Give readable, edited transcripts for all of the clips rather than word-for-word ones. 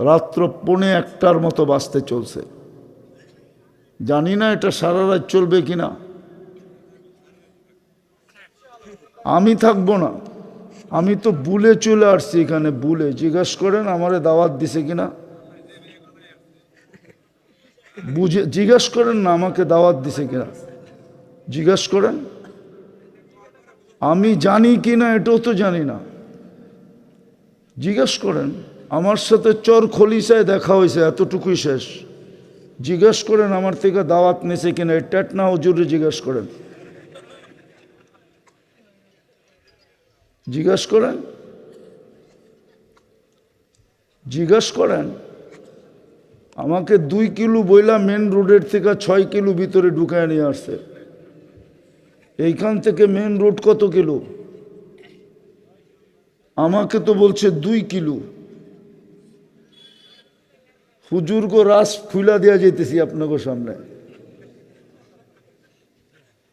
রাত্র 1:45 মতো বাজতে চলছে। জানি না এটা সারা রাত চলবে কিনা। আমি থাকবো না, আমি তো বুলে চলে আসছি এখানে। বুলে জিজ্ঞাসা করেন আমারে দাওয়াত দিছে কিনা, বুঝে জিজ্ঞাসা করেন না আমাকে দাওয়াত দিছে কিনা, জিজ্ঞাসা করেন। আমি জানি কিনা এটাও তো জানি না, জিজ্ঞাসা করেন। আমার সাথে চর খলিসায় দেখা হয়েছে, এতটুকুই শেষ। জিজ্ঞাসা করেন আমার থেকে দাওয়াত নিছে কিনা, টেটনা হুজুরে জিজ্ঞাসা করেন, জিজ্ঞাসা করেন, জিজ্ঞাসা করেন। আমাকে 2 কিলো বইলা মেন রোডের থেকে 6 কিলো ভিতরে ঢুকায় নিয়ে আসছে। এইখান থেকে মেন রোড কত কিলো? আমাকে তো বলছে 2 কিলো। হুজুর গো রাস ফুলা দেওয়া যেতেছি আপনাকে সামনে।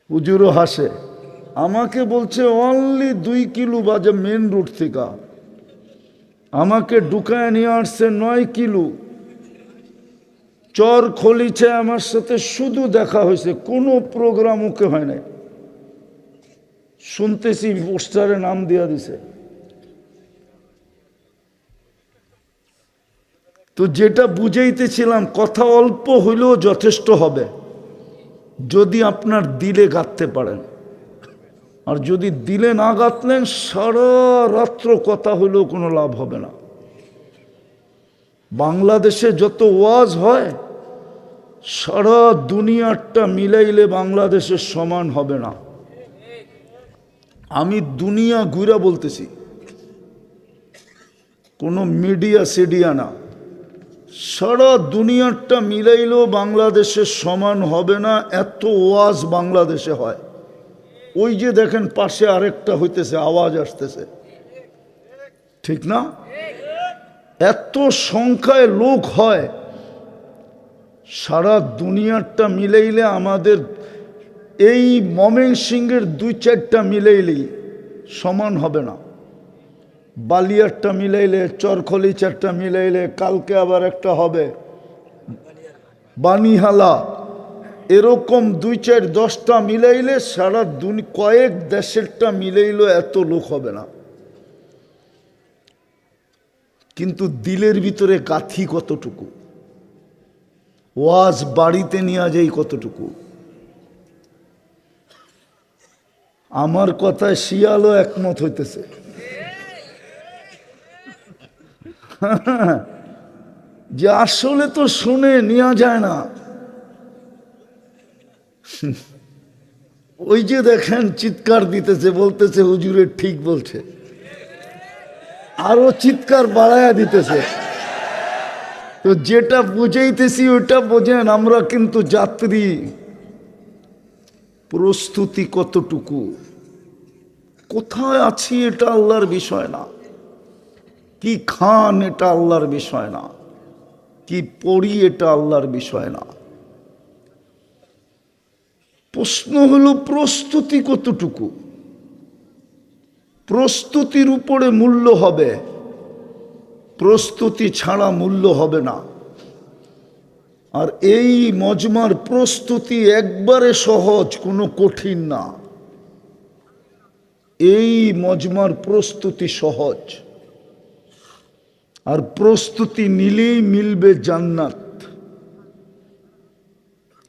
হুজুরও হাসে। আমাকে বলছে অনলি 2 কিলো বাজে মেন রোড থেকে। আমাকে ঢুকায় নিয়ে আসছে 9 কিলো। চর খলিছে আমার সাথে শুধু দেখা হয়েছে, কোনো প্রোগ্রাম ওকে হয় নাই। শুনতেছি পোস্টারে নাম দেওয়া দিছে। তো যেটা বুঝাইতেছিলাম, কথা অল্প হইলেও যথেষ্ট হবে যদি আপনার দিলে গাঁথতে পারেন। আর যদি দিলে না গাঁথলেন, সারা রাত্র কথা হইলেও কোনো লাভ হবে না। বাংলাদেশে যত ওয়াজ হয়, সারা দুনিয়াটা মিলাইলে বাংলাদেশের সমান হবে না। আমি দুনিয়া ঘুরা বলতেছি, কোনো মিডিয়া সিডিয়া না। সারা দুনিয়াটা মিলাইলেও বাংলাদেশের সমান হবে না, এত ওয়াজ বাংলাদেশে হয়। ওই যে দেখেন পাশে আরেকটা হইতেছে, আওয়াজ আসতেছে, ঠিক না? এত সংখ্যায় লোক হয়, সারা দুনিয়াটা মিলাইলে আমাদের এই ময়মনসিংহের 2-4টা মিলাইলেই সমান হবে না। বালিয়ারটা মিলাইলে, চরখলিচারটা মিলাইলে, কালকে আবার একটা হবে বানিহালা, এরকম 2-4-10টা মিলাইলে সারা কয়েক দেশেরটা মিলাইলে এত লোক হবে না। কিন্তু দিলের ভিতরে গাথি কতটুকু, ওয়াজ বাড়িতে নিয়ে যাই কতটুকু। আমার কথায় শিয়ালও একমত হইতেছে। যে আসলে তো শুনে নেওয়া যায় না। ওই যে দেখেন চিৎকার দিতেছে, বলতেছে হুজুরের ঠিক বলছে, আরো চিৎকার বাড়ায়া দিতেছে। তো যেটা বুঝাইতেছি ওইটা বোঝেন। আমরা কিন্তু যাত্রী, প্রস্তুতি কতটুকু, কোথায় আছি এটা আল্লাহর বিষয় না, কি খান এটা আল্লাহর বিষয় না, কি পড়ি এটা আল্লাহর বিষয় না। প্রশ্ন হলো প্রস্তুতি কতটুকু। প্রস্তুতির উপরে মূল্য হবে, প্রস্তুতি ছাড়া মূল্য হবে না। আর এই মজমার প্রস্তুতি একবারে সহজ, কোনো কঠিন না। এই মজমার প্রস্তুতি সহজ, আর প্রস্তুতি নিলেই মিলবে জান্নাত।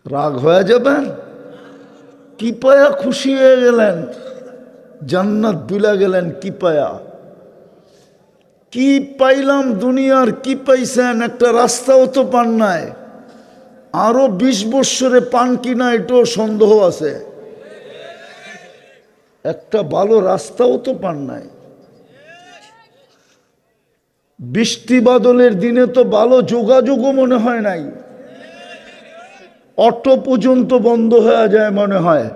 রাগ হয়ে যাবেন? কি পায়া খুশি হয়ে গেলেন, জান্নাত ভুলে গেলেন কি পায়া? কি পাইলাম দুনিয়ার, কি পাইছেন? একটা রাস্তাও তো পান নাই। আরো 20 বৎসরে পান কিনা এটাও সন্দেহ আছে। একটা ভালো রাস্তাও তো পান নাই। বৃষ্টি বাদলের দিনে তো ভালো যোগাযোগও মনে হয় নাই, অটো পর্যন্ত বন্ধ হয়ে যায় মনে হয়।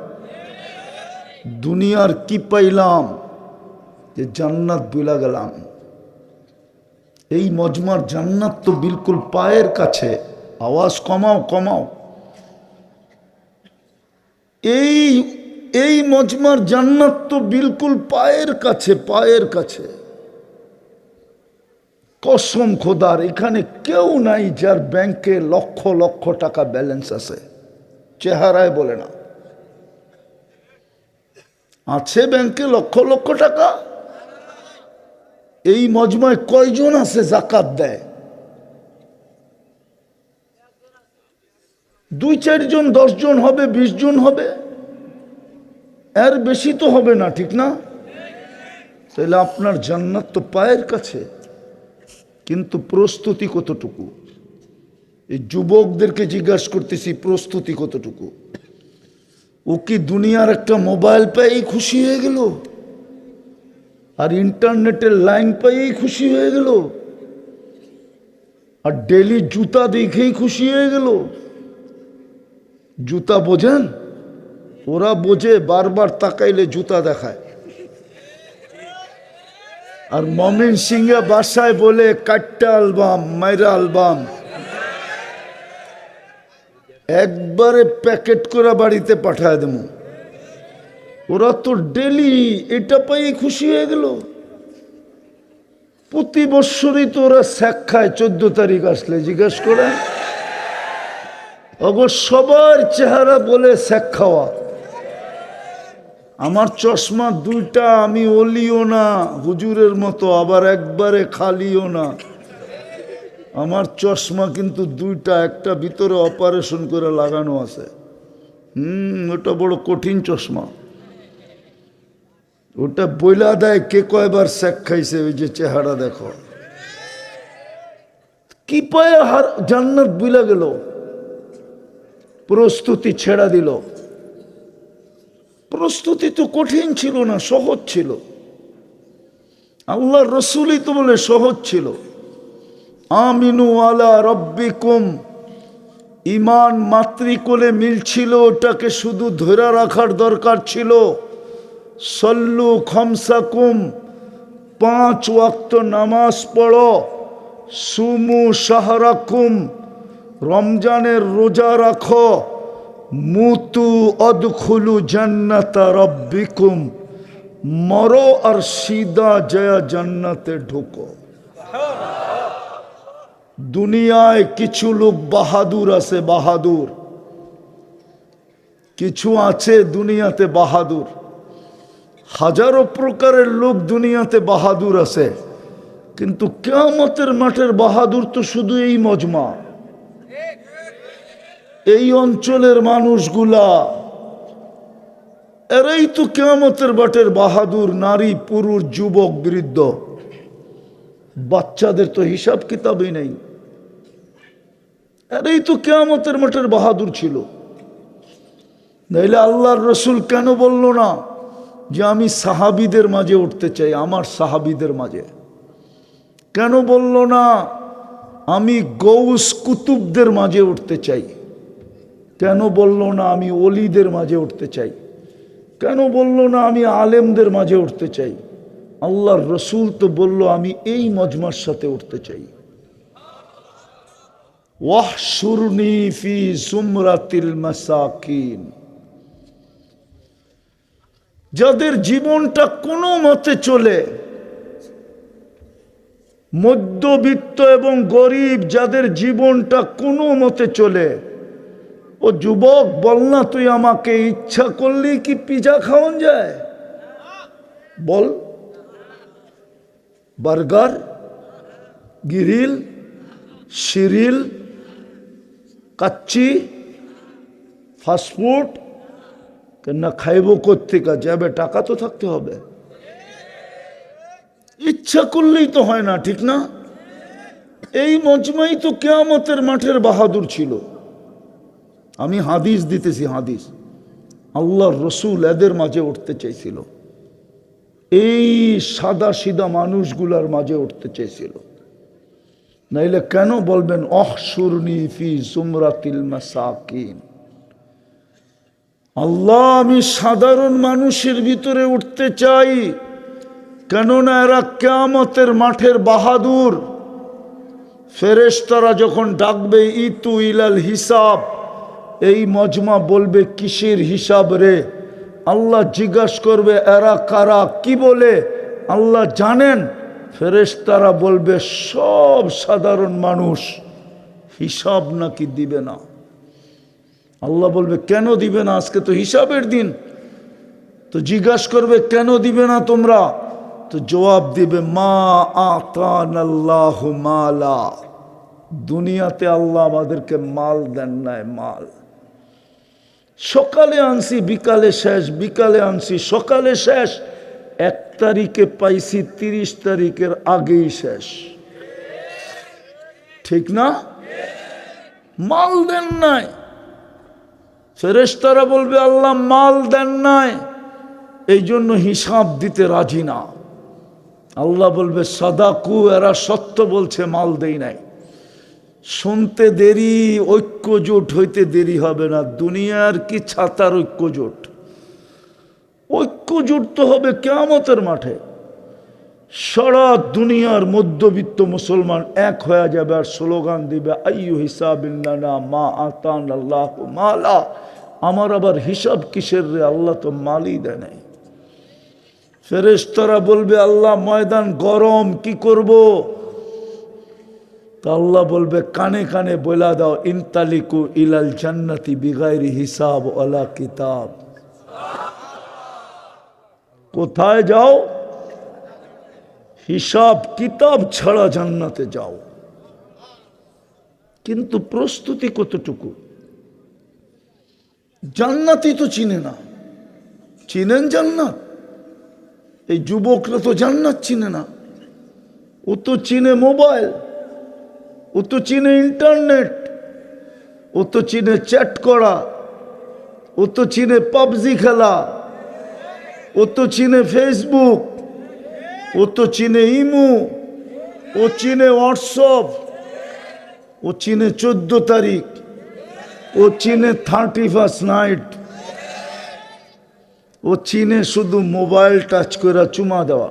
দুনিয়ার কি পাইলাম যে জান্নাত ভুলে গেলাম। এই মজমার জান্নাত তো বিলকুল পায়ের কাছে। আওয়াজ কমাও কমাও। এই মজমার জান্নাত তো বিলকুল পায়ের কাছে, পায়ের কাছে। কসম খোদার, এখানে কেউ নাই যার ব্যাংকে লক্ষ লক্ষ টাকা ব্যালেন্স আছে, চেহারায় বলে না। আছে ব্যাংকে লক্ষ লক্ষ টাকা? এই মজমায় কয়জন আছে জাকাত দেয়? 2-4 জন, 10 জন হবে, 20 জন হবে, এর বেশি তো হবে না, ঠিক না? তাহলে আপনার জান্নাত তো পায়ের কাছে, কিন্তু প্রস্তুতি কতটুকু? এই যুবকদেরকে জিজ্ঞাসা করতেছি, প্রস্তুতি কতটুকু? ও কি দুনিয়ার একটা মোবাইল পেয়েই খুশি হয়ে গেল, আর ইন্টারনেটের লাইন পেয়েই খুশি হয়ে গেল, আর ডেলি জুতা দেখেই খুশি হয়ে গেল? জুতা বোঝেন? ওরা বোঝে, বারবার তাকাইলে জুতা দেখায়। আর মমিন সিংহে বাসায় বলে কাট্টা অ্যালবাম, মাইরা অ্যালবাম, একবারে প্যাকেট করে বাড়িতে পাঠায় দেব। ওরা তো ডেলি এটা পাই খুশি হয়ে গেল। প্রতি বৎসরই তো ওরা স্যাক খায় 14 তারিখ আসলে, জিজ্ঞেস করে অবশ্য সবার চেহারা বলে স্যাক খাওয়া। আমার চশমা 2টা, আমি অলিও না হুজুরের মতো, আবার একবারে খালিও না। আমার চশমা কিন্তু 2টা, একটা ভিতরে অপারেশন করে লাগানো আছে। ওটা বড় কঠিন চশমা। ওটা বইলা দেয় কে কয়বার স্যাক খাইছে। ওই যে চেহারা দেখো, কি পায়ে জান্নাত বুইলা গেল, প্রস্তুতি ছেড়া দিল। প্রস্তুতি তো কঠিন ছিল না, সহজ ছিল। আল্লাহর রসুলই তো বলে সহজ ছিল। আমিনু আলা রব্বিকুম, ইমান মাতৃকোলে মিলছিল, ওটাকে শুধু ধরে রাখার দরকার ছিল। সল্লু খমসাকুম, 5 ওয়াক্ত নামাজ পড়ো। সুমু শাহরাকুম, রমজানের রোজা রাখো। মুতু অদখুলু জান্নাতা রব্বিকুম, মরো আর সিদা জয়া জান্নাতে ঢুকো। দুনিয়ায় কিছু লোক বাহাদুর আছে, বাহাদুর কিছু আছে দুনিয়াতে বাহাদুর। হাজারো প্রকারের লোক দুনিয়াতে বাহাদুর আছে, কিন্তু কিয়ামতের মাঠের বাহাদুর তো শুধু এই মজমা, এই অঞ্চলের মানুষগুলা, এরাই তো কিয়ামতের মাঠের বাহাদুর। নারী, পুরুষ, যুবক, বৃদ্ধ, বাচ্চাদের তো হিসাব কিতাবই নেই। এরাই তো কিয়ামতের মাঠের বাহাদুর ছিল। নাইলে আল্লাহর রসুল কেন বলল না যে আমি সাহাবীদের মাঝে উঠতে চাই, আমার সাহাবীদের মাঝে? কেন বলল না আমি গৌস কুতুবদের মাঝে উঠতে চাই? কেন বলল না আমি ওলিদের মাঝে উঠতে চাই? কেন বলল না আমি আলেমদের মাঝে উঠতে চাই? আল্লাহর রসুল তো বলল আমি এই মজমার সাথে উঠতে চাই। ওয়াহশুরনি ফি জুমরাতিল মাসাকিন, যাদের জীবনটা কোনো মতে চলে, মধ্যবিত্ত এবং গরিব যাদের জীবনটা কোনো মতে চলে, ও যুবক বল না তুই আমাকে, ইচ্ছা করলেই কি পিজা খাওয়ান যায়? বল, বার্গার, গ্রিল, সিরিল, কাচ্চি, ফাস্টফুড, কেন খাইব কোত্থেকে? যাবে, টাকা তো থাকতে হবে। ইচ্ছা করলেই তো হয় না, ঠিক না? এই মজমাই তো কিয়ামতের মাঠের বাহাদুর ছিল। আমি হাদিস দিতেছি, হাদিস। আল্লাহর রসুল এদের মাঝে উঠতে চাইছিল, এই সাদা সিধা মানুষগুলার মাঝে উঠতে চাইছিল। নাইলে কেন বলবেন অহশুরনি ফি জুমরাতিল মাসাকিন? আল্লাহ আমি সাধারণ মানুষের ভিতরে উঠতে চাই, কেননা এরা কিয়ামতের মাঠের বাহাদুর। ফেরেশতারা যখন ডাকবে ইতু ইলাল হিসাব, এই মজমা বলবে কিসের হিসাব রে? আল্লাহ জিজ্ঞাসা করবে এরা কারা, কি বলে? আল্লাহ জানেন, ফেরেশতারা বলবে সব সাধারণ মানুষ, হিসাব নাকি দিবে না। আল্লাহ বলবে কেন দিবে না, আজকে তো হিসাবের দিন। তো জিজ্ঞাসা করবে কেন দিবে না তোমরা, তো জবাব দিবে মা আতানাল্লাহু মালা, দুনিয়াতে আল্লাহ আমাদেরকে মাল দেন নাই। মাল সকালে আনছি বিকালে শেষ, বিকালে আনছি সকালে শেষ, 1 তারিখে পাইছি 30 তারিখের আগেই শেষ। ঠিক না? মাল দেন নাই। ফেরেশতারা বলবে আল্লাহ মাল দেন নাই, এই জন্য হিসাব দিতে রাজি না। আল্লাহ বলবে সাদাকু, এরা সত্য বলছে, মাল দেই নাই। শুনতে দেরি, ঐক্যজোট হইতে দেরি হবে না। দুনিয়ার কি ছাতার ঐক্যজোট, ঐক্যজোট তো হবে কিয়ামতের মাঠে। সারা দুনিয়ার মধ্যবিত্ত মুসলমান এক হয়ে যাবে আর স্লোগান দিবে আইয়ু হিসাবিল্লানা মা আতান আল্লাহ মালা, আমার আবার হিসাব কিসের রে, আল্লাহ তো মালই দেয় নাই। ফেরেশতারা বলবে আল্লাহ ময়দান গরম, কি করব? তা আল্লাহ বলবে কানে কানে বলা দাও ইনতালিকু ইলাল জান্নাতি বিগাইরি হিসাব ওয়ালা কিতাব। কোথায় যাও? হিসাব কিতাব ছাড়া জান্নাতে যাও। কিন্তু প্রস্তুতি কতটুকু? জান্নাতি তো চিনে না। চিনেন জান্নাত? এই যুবকরা তো জান্নাত চিনে না। ও তো চিনে মোবাইল, ও তো চিনে ইন্টারনেট, ও তো চিনে চ্যাট করা, ও তো চিনে পাবজি খেলা, ও তো চিনে ফেসবুক, ও তো চিনে ইমো, ও চিনে হোয়াটসঅ্যাপ, ও চিনে 14 তারিখ, ও চিনে 31st নাইট, ও চিনে শুধু মোবাইল টাচ করে চুমা দেওয়া।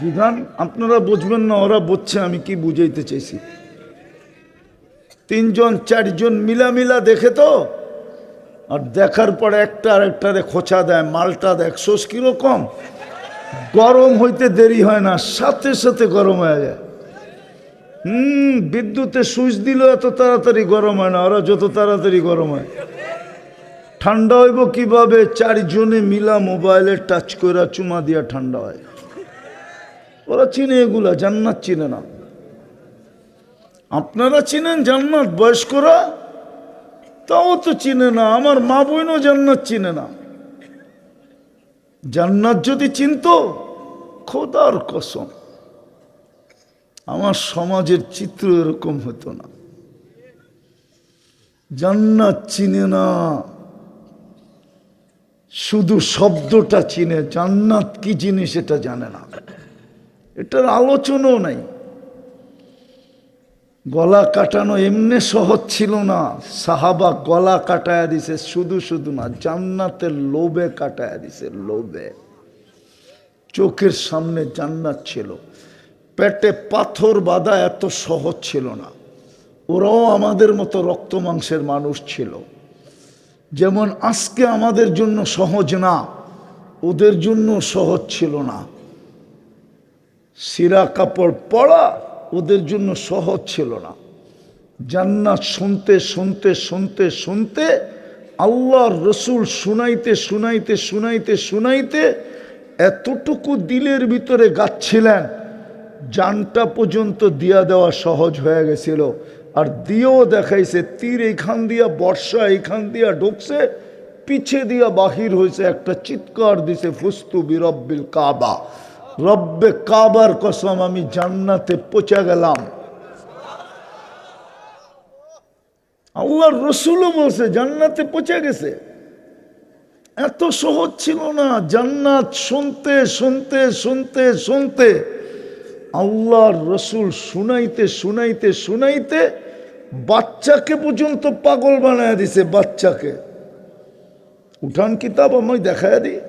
বিধান আপনারা বুঝবেন না, ওরা বুঝছে আমি কি বুঝাইতে চাইছি। 3 জন 4 জন মিলা দেখে তো, আর দেখার পরে একটা আরেকটারে খোঁচা দেয়, মালটা দেখছোস কিরকম। গরম হইতে দেরি হয় না, সাথে সাথে গরম হয়ে যায়। বিদ্যুতে সুইচ দিল এত তাড়াতাড়ি গরম হয় না, ওরা যত তাড়াতাড়ি গরম হয়। ঠান্ডা হইব কিভাবে? 4 জনে মিলা মোবাইলে টাচ করে চুমা দিয়া ঠান্ডা হয়। ওরা চিনে এগুলা, জান্নাত চিনে না। আপনারা চিনেন জান্নাত? বয়স্করা তাও তো চিনে না। আমার মা বোনও জান্নাত চিনে না। জান্নাত যদি চিনতো, খোদার কসম আমার সমাজের চিত্র এরকম হতো না। জান্নাত চিনে না, শুধু শব্দটা চিনে, জান্নাত কি জিনিস এটা জানে না। এটার আলোচনাও নাই। গলা কাটানো এমনি সহজ ছিল না। সাহাবা গলা কাটায়া দিছে, শুধু শুধু না, জান্নাতের লোভে কাটায়া দিছে, লোভে। চোখের সামনে জান্নাত ছিল, পেটে পাথর বাঁধা এত সহজ ছিল না। ওরাও আমাদের মতো রক্ত মাংসের মানুষ ছিল। যেমন আজকে আমাদের জন্য সহজ না, ওদের জন্য সহজ ছিল না। সিরা কাপড় পরা ওদের জন্য সহজ ছিল না। জান্নাত শুনতে শুনতে শুনতে শুনতে আল্লাহর রসুল শুনাইতে শুনাইতে শুনাইতে শুনাইতে এতটুকু দিলের ভিতরে গাচ্ছিলেন, জানটা পর্যন্ত দিয়া দেওয়া সহজ হয়ে গেছিল। আর দিয়েও দেখাইছে, তীর এইখান দিয়া, বর্ষা এইখান দিয়া ঢুকছে, পিছে দিয়া বাহির হয়েছে, একটা চিৎকার দিছে ফুস্তু বিরব্বিল কাবা, রব্বে কাবার কসম আমি জান্নাতে পৌঁছে গেলাম। আল্লাহর রসুলও বলছে জান্নাতে পৌঁছে গেছে। এত সহজ ছিল না। জান্নাত শুনতে শুনতে শুনতে শুনতে আল্লাহর রসুল শুনাইতে শুনাইতে শুনাইতে বাচ্চাকে পর্যন্ত পাগল বানায় দিছে। বাচ্চাকে উঠান কিতাব আমি দেখায় দিই,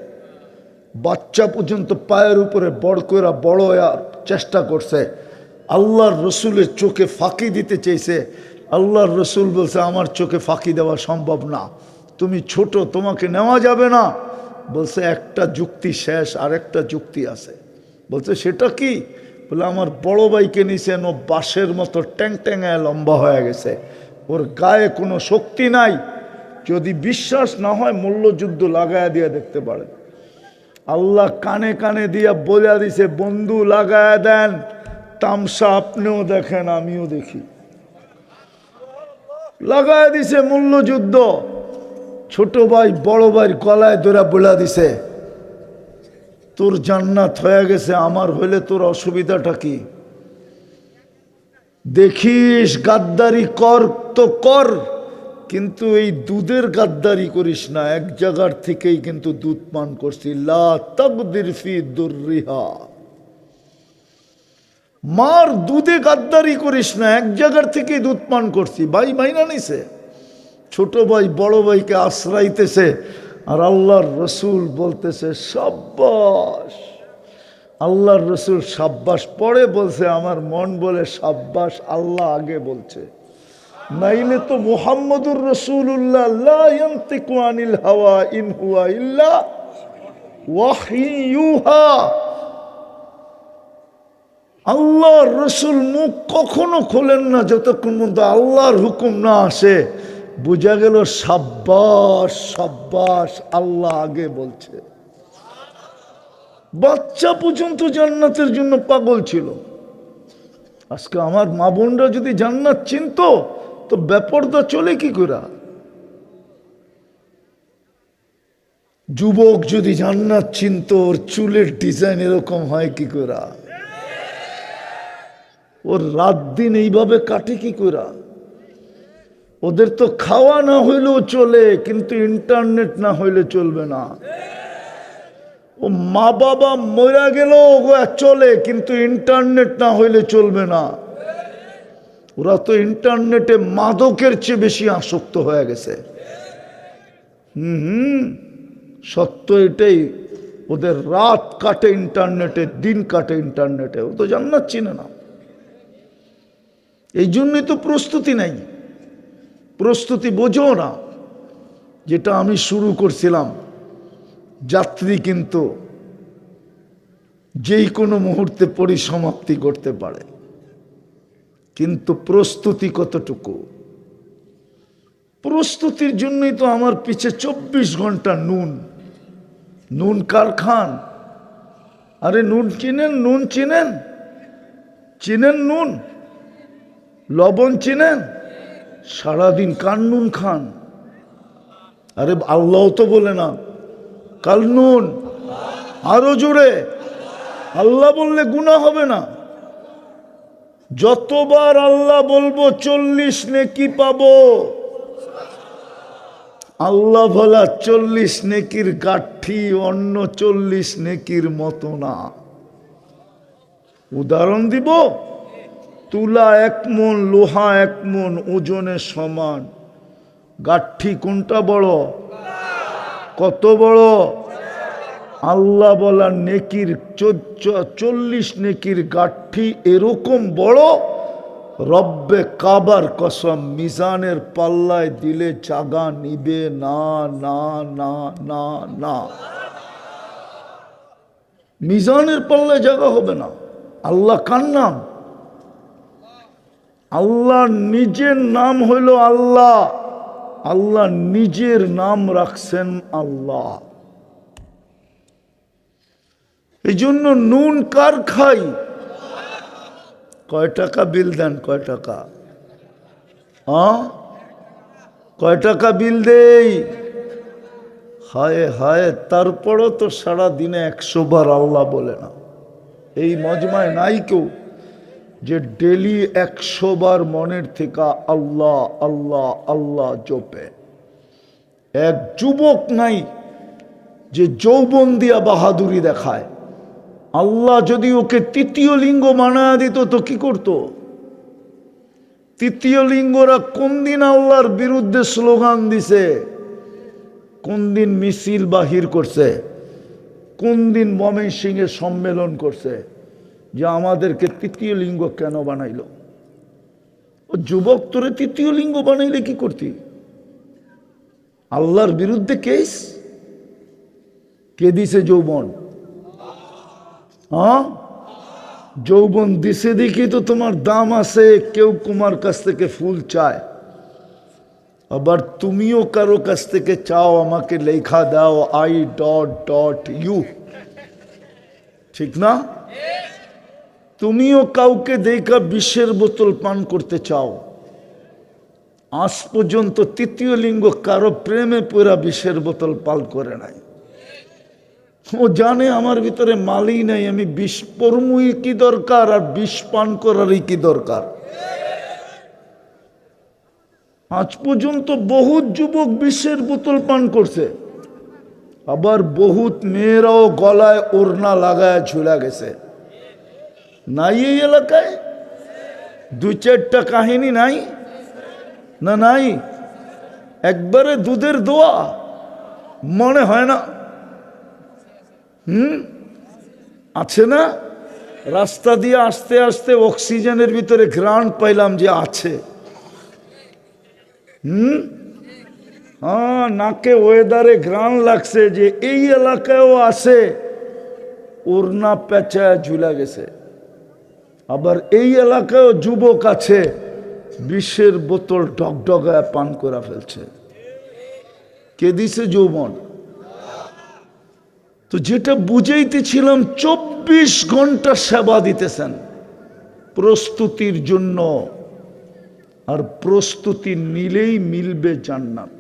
বাচ্চা পর্যন্ত পায়ের উপরে বড় করে বড় চেষ্টা করছে। আল্লাহর রসুলের চোখে ফাঁকি দিতে চেয়েছে। আল্লাহর রসুল বলছে আমার চোখে ফাঁকি দেওয়া সম্ভব না, তুমি ছোট, তোমাকে নেওয়া যাবে না। বলছে একটা যুক্তি শেষ, আর একটা যুক্তি আছে। বলছে সেটা কি? বলে আমার বড় ভাইকে নিছেন, ও বাঁশের মতো ট্যাং ট্যাঙায় লম্বা হয়ে গেছে, ওর গায়ে কোনো শক্তি নাই। যদি বিশ্বাস না হয় মল্লযুদ্ধ লাগায়া দিয়ে দেখতে পারেন। আল্লাহ কানে কানে দিয়া বলে দিছে, বন্ধু লাগায়া দেন, তামসা আপনিও দেখেন আমিও দেখি। লাগায়া দিছে মল্লযুদ্ধ। ছোট ভাই বড় ভাইয়ের গলায় ধরে বলে দিছে, তোর জান্নাত হয়ে গেছে, আমার হইলে তোর অসুবিধাটা কি? দেখিস গাদ্দারি কর তো কর, কিন্তু এই দুধের গাদ্দারি করিস না। এক জায়গার থেকেই কিন্তু দুধ পান করছি। লা তাগদির ফি দুররিহা, মার দুধে গাদ্দারি করিস না, এক জায়গার থেকেই দুধ পান করছি। ভাই মাইনা নিছে, ছোট ভাই বড় ভাইকে আশ্রাইতেছে, আর আল্লাহর রসুল বলতেছে সাব্বাস। আল্লাহর রসুল সাব্বাস পরে বলছে, আমার মন বলে সাব্বাস আল্লাহ আগে বলছে, নাইলে তো মুহাম্মদুর রাসূলুল্লাহ লা ইয়ানতিকু আনিল হাওয়া ইন হুয়া ইল্লা ওয়াহয়ু ইউহা। আল্লাহর রসুল মুখ কখনো খোলেন না যতক্ষণ পর্যন্ত আল্লাহর হুকুম না আসে। বুঝা গেল সাব্বাস সাব্বাস আল্লাহ আগে বলছে। বাচ্চা পর্যন্ত জান্নাতের জন্য পাগল ছিল। আজকে আমার মা বোনরা যদি জান্নাত চিনতো তো বেপরদা চলে কি করে? যুবক যদি জান্নাত চিনতো, ওর চুলের ডিজাইন এরকম হয় কি করে? ওর রাত দিন এইভাবে কাটে কি করে? ওদের তো খাওয়া না হইলেও চলে, কিন্তু ইন্টারনেট না হইলে চলবে না। ও মা বাবা মরা গেল চলে, কিন্তু ইন্টারনেট না হইলে চলবে না। ওরা তো ইন্টারনেটে মাদকের চেয়ে বেশি আসক্ত হয়ে গেছে। সত্য এটাই, ওদের রাত কাটে ইন্টারনেটে, দিন কাটে ইন্টারনেটে। ও তো জান্নাত চিনে না। এই জন্যই তো প্রস্তুতি নাই, প্রস্তুতি বোঝো না। যেটা আমি শুরু করছিলাম, যাত্রী কিন্তু যেই কোনো মুহূর্তে পরিসমাপ্তি করতে পারে, কিন্তু প্রস্তুতি কতটুকু? প্রস্তুতির জন্যই তো আমার পিছে 24 ঘন্টা নুন। নুন কার খান? আরে নুন চিনেন? নুন চিনেন? চিনেন নুন? লবণ চিনেন? সারাদিন কার নুন খান? আরে আল্লাহ তো বলে না কাল নুন, আরো জোরে আল্লাহ বললে গুনাহ হবে না। যতবার আল্লাহ বলবো 40 নেকি পাবো। আল্লাহ বলা 40 নেকির গাঠি অন্য 40 নেকির মতো না। উদাহরণ দিব, তুলা 1 মণ, লোহা 1 মণ ওজনে সমান। গাঠি কোনটা বড়? কত বড়? আল্লাহ বলা নেকির 40 নেকির গাঠি এরকম বড়। রব্বে কাবার কসম, মিজানের পাল্লায় দিলে জাগা নিবে না না না না না। মিজানের পাল্লায় জায়গা হবে না। আল্লাহ কার নাম? আল্লাহ নিজের নাম হইল আল্লাহ। আল্লাহ নিজের নাম রাখছেন আল্লাহ। এই জন্য নুন কার খাই? কয় টাকা বিল দেন? কয় টাকা? কয় টাকা বিল দেই? হায় হায়, তারপরও তো সারা দিনে 100 বার আল্লাহ বলে না। এই মজমায় নাই কেউ যে ডেলি 100 বার মনের থেকে আল্লাহ আল্লাহ আল্লাহ জপে। এক যুবক নাই যে যৌবন দিয়া বাহাদুরি দেখায়। আল্লাহ যদি ওকে তৃতীয় লিঙ্গ বানায় দিত তো কি করত? তৃতীয় লিঙ্গরা কোন দিন আল্লাহর বিরুদ্ধে স্লোগান দিছে, কোন দিন মিছিল বাহির করছে, কোন দিন ময়মনসিংহে সম্মেলন করছে যে আমাদেরকে তৃতীয় লিঙ্গ কেন বানাইল? ও যুবক, তোরে তৃতীয় লিঙ্গ বানাইলে কি করতি? আল্লাহর বিরুদ্ধে কেস কে দিছে যৌবন? যৌবন দিছে দেখি তো তোমার দাম আছে, কেউ তোমার কাছ থেকে ফুল চায়, আবার তুমিও কারো কাছ থেকে চাও আমাকে লেখা দাও I.ইউ, ঠিক না? তুমিও কাউকে দেখা বিষের বোতল পান করতে চাও। আজ পর্যন্ত তৃতীয় লিঙ্গ কারো প্রেমে পুরা বিষের বোতল পান করে নাই। ও জানে আমার ভিতরে মালই নাই, আমি বিষ পরমুই কি দরকার আর বিষ পান করারই কি দরকার। আজ পর্যন্ত বহুত যুবক বিষের বোতল পান করছে, আবার বহুত মেয়েরাও গলায় ওড়না লাগায় ঝুলা গেছে। নাই এই এলাকায় দুই চারটা কাহিনী নাই না? নাই, একবারে দুধের দোয়া মনে হয় না? আছে না? রাস্তা দিয়ে আস্তে আস্তে অক্সিজেনের ভিতরে ঘ্রাণ পাইলাম যে আছে। হ্যাঁ, নাকে ওয়েদারে ঘ্রাণ লাগছে যে এই এলাকায়ও আছে, ওড়না পেঁচায় ঝুলা গেছে। আবার এই এলাকায়ও যুবক আছে, বিষের বোতল ডগডগায় পান করে ফেলছে। কে দিছে যৌবন? তো যেটা বুঝাইতেছিলাম, 24 ঘন্টা সেবা দিতেছেন প্রস্তুতির জন্য, আর প্রস্তুতি নিলেই মিলবে জান্নাত।